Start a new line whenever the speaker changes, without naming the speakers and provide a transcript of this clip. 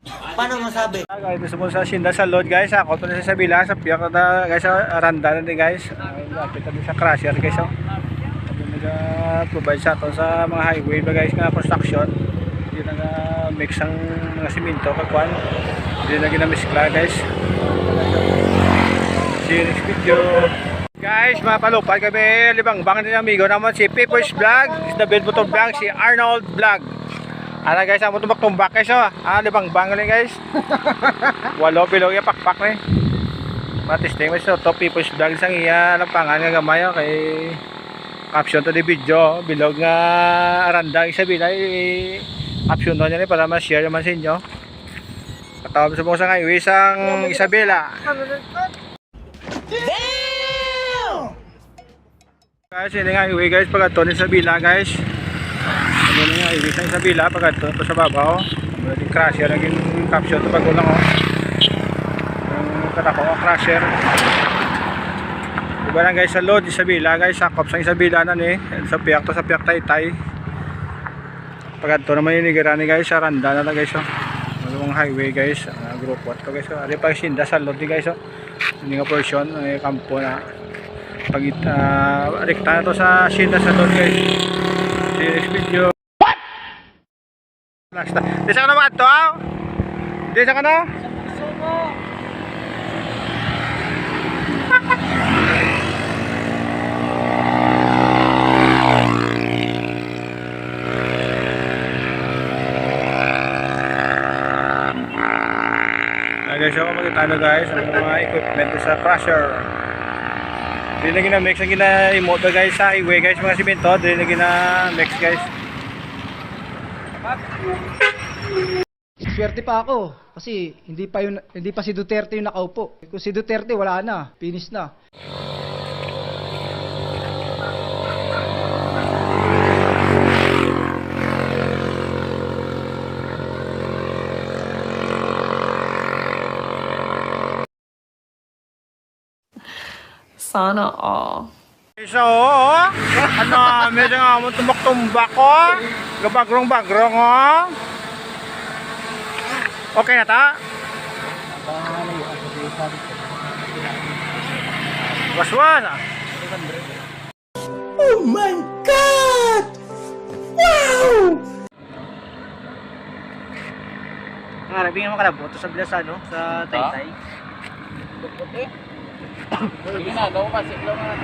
Paano masabi?
Guys, gusto mo sa Sinda sa load guys. Ako to na sa Sabila, sa piyak na guys, sa Aranda na din guys. Kita din sa crusher guys. Provide sa ato sa mga highway ba guys nga construction. Hindi na mix ang mga simento kagwan. Hindi na ginamiskla guys. See you next video. Guys, mapalupad kami libang-bang din amigo naman si People's Vlog, the Bell Button Vlog, si Arnold Vlog. Ano guys, ang tumbak-tumbak guys, libang-bang rin guys. Walo bilog yung pakpak na eh. Matisting mo siya, to People's Vlog sang iya, lampangan nga gamay kay caption to the video, bilog nga Aranda Isabela, caption to niya para ma-share naman sa inyo. Katawag sa mga sa highway sang Isabela. Guys, yun nga highway guys, pag ito ni Isabela guys. Ano nga highway sang Isabela, pag ito sa babaw. Mula din crusher, naging caption to pag ulang o. Yung katako ang crusher. Diba lang guys sa load Isabela guys, sakop sa Isabela na ni sa piyak to sa piyak Taytay. Pagad to naman yung nigirani guys sa Aranda na lang guys. Malawang highway guys, group 1 to guys. Ari pa Sinda sa load guys. Hindi nga portion, kampo na. Pag rekta na to sa Sinda sa load guys. See you next video. What? Desa ka na ba ito? Desa ka na? Guys, ako makita na guys ang mga equipment sa crusher. Hindi na gina-mix ang gina-emote guys sa highway guys, mga simento, hindi na gina-mix guys.
Swerte pa ako kasi hindi pa si Duterte yung nakaupo. Kung si Duterte wala na, finish na.
Sana all.
So, ano, medyo nga mo tumbak-tumbak ko. Gabagrong-bagrong oh. Okay na ta? Waswas ah.
Oh my God! Wow!
Ngarabing mo kalabot sa Bilas ano, sa Taytay.
Sige na, daw pa, siklo na.